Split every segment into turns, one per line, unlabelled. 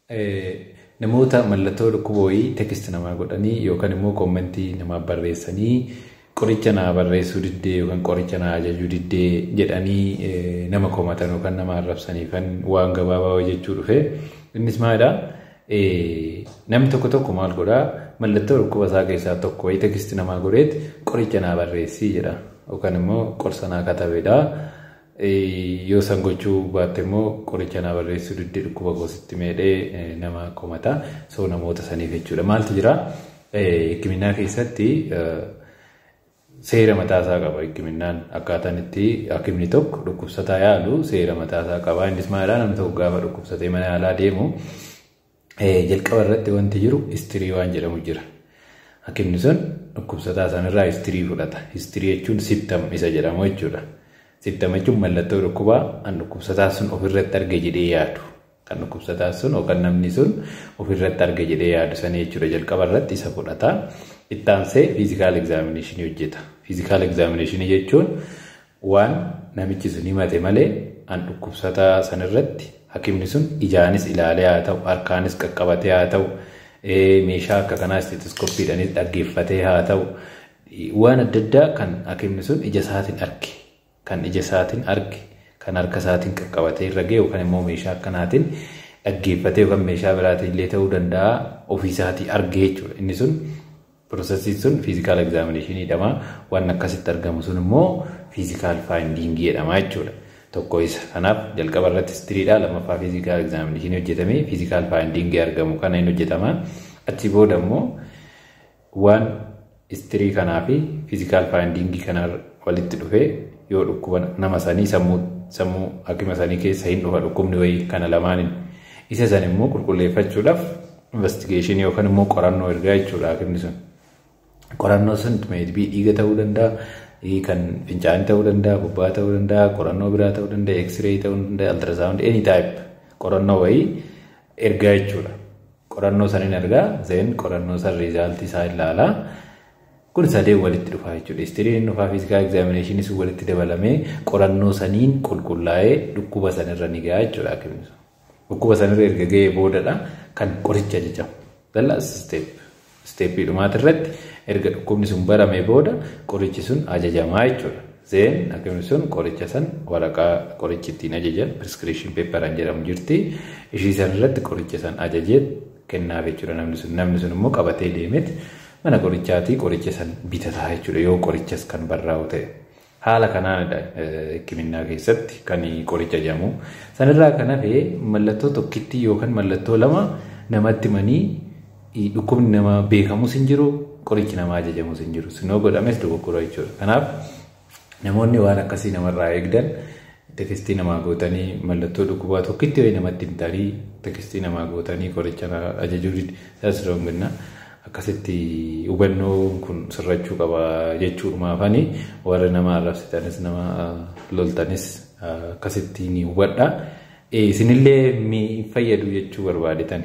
namoota mallattoo dhukkuba wayii teekist namaa godhanii yookaan immoo koomentii namaa barreessanii qoricha naa barreessuu diddee yookaan qoricha naa ajajuu diddee jedhanii nama komatan yookaan nama arrabsanii kan waan gabaabaa jechuu dhufe innis maalidha namni tokko maal godhaa mallattoo dhukkuba isaa keessaa tokko wayii teekist namaa godheet qoricha naa barreessii jedha yookaan immoo qorsa naa katabedha. Yoo san gochuu baatte immoo qoricha naa barreessuu diddee dhukkuba goositti meedhee nama komata soo namoota saniif jechuudha. Maaltu jira hikiminnaa keessatti seera mataasaa qaba. Hikiminnaan akkaataan itti hakimni tokko dhukkubsataa yaalu seera mataasaa qaba. Innis maalidhaa namni tokko gaafa dhukkubsatee mana yaalaa deemu jalqaba irratti wanti jiru istirii waan jedhamu jira. Hakimni sun dhukkubsataa sanirraa istirii fudhata. Istirii jechuun siptam isa jedhamu jechuudha. Siptama jechuun mallattoo dhukkubaa kan dhukkubsataa sun ofirratti arge jedhee yaadu. Kan dhukkubsataa sun yookaan namni sun ofirratti arge jedhee yaadu sana jechuudha. Jalqaba irratti isa fudhata. Itti aansee fiizikaal egzaaminashinii hojjeta. Fiizikaal egzaaminashinii jechuun waan namichi sun himate malee kan dhukkubsataa sanirratti hakimni sun ijaanis ilaalee haa ta'u, harkaanis qaqqabatee haa ta'u, meeshaa akka kanaa isteetoskooppiidhaanis dhaggeeffatee haa ta'u, waan adda addaa kan hakimni sun ija isaatiin arge. Kan ija isaatiin arge, kan harka isaatiin qaqqabatee irra ga'e yookaan immoo meeshaa akkanaatiin dhaggeeffatee yookaan meeshaa biraatiin illee ta'uu danda'a ofii isaatii arge jechuudha. Inni sun piroosesiin sun fiizikaal egzaaminashinii jedhama. Waan akkasitti argamu sun immoo fiizikaal faayindiingii jedhama jechuudha. Tokko isa. Kanaaf jalqaba irratti istiriidha. Lammaffaa fiizikaal egzaaminashinii hojjetamee fiizikaal faayindiingii argamu kana hin hojjetama. Achi booda immoo waan istirii kanaa fi fiizikaal faayindiingii kana walitti dhufee yoo dhukkuba nama sanii sammuu hakima sanii keessa hin dhufa dhukkubni wayii kana lamaaniin isa san immoo qulqulleeffachuudhaaf investigeeshinii yookaan immoo qorannoo ergaa jechuudha hakimni sun. Qorannoo sun meedbii dhiiga ta'uu danda'a, kan fincaanii ta'uu danda'a, bubbaa ta'uu danda'a, qorannoo biraa ta'uu danda'a, X-ray ta'uu danda'a, ultrasound any type qorannoo wayii ergaa jechuudha. Qorannoo saniin ergaa zeen qorannoo san riizaaltii isaa ilaalaa. Kun sadee walitti dhufaa jechuudha. Istiriin dhufaa fiizikaal egzaaminashinii sun walitti dabalamee qorannoo saniin qulqullaa'ee dhukkuba sanirra ni gahaa jechuudha hakimni sun. Dhukkuba sanirra erga ga'ee boodadha kan qoricha ajajamu. Dallaas isteeppii dhumaati irratti erga dhukkubni sun baramee booda qorichi sun ajajamaa jechuudha. Zeen hakimni sun qoricha san waraqaa qorichi ittiin ajajan prescription paper jedhamu jirti. Ishii san irratti qoricha san ajajee kennaaf jechuudha namni sun. Namni sun immoo qabatee deemeet mana qorichaatii qoricha san bitataa jechuudha yoo qorichas kan barraa'u ta'e. Haala kanaanidha hikiminnaa keessatti kan qoricha jedhamu. Sanirraa kan hafe mallattoo tokkitti yookaan mallattoo lama namatti manii dhukkubni nama beekamus hin jiru, qorichi nama ajajamus hin jiru. Sinoo godhames dogoggora jechuudha. Kanaaf namoonni waan akkasii namarraa eegdan teekistii namaa gootanii mallattoo dhukkubaa tokkitti wayii namatti hin tarii teekistii namaa gootanii qoricha ajajuu taasisuudhaan akkasitti hubannoon kun sirrachuu qaba jechuudha afanii warra nama arrabsitanis nama loltanis akkasitti ni hubadha. Isinillee mi fayyadu jechuu barbaadetan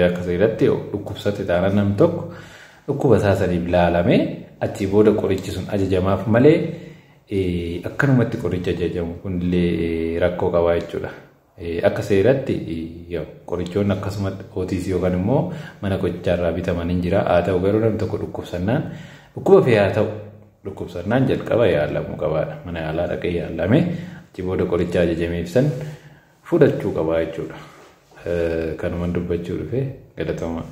akkasii irratti dhukkubsate taanaan namni tokko dhukkuba isaa saniif ilaalamee achi booda qorichi sun ajajamaaf malee akkanumatti qoricha ajajamu kunillee rakkoo qaba jechuudha. Akka seeratti qorichoonni akkasumatti OTC yookaan immoo mana qorichaarraa bitaman hin jira. Haa ta'u garuu namni tokko dhukkubsannaan dhukkuba fi haa ta'u dhukkubsannaan jalqaba yaalamuu qabaadha. Mana yaalaa dhaqee yaalame achi booda qoricha ajajameef san fudhachuu qaba jechuudha. Kanumaan dubbachuu dhufe galatooma.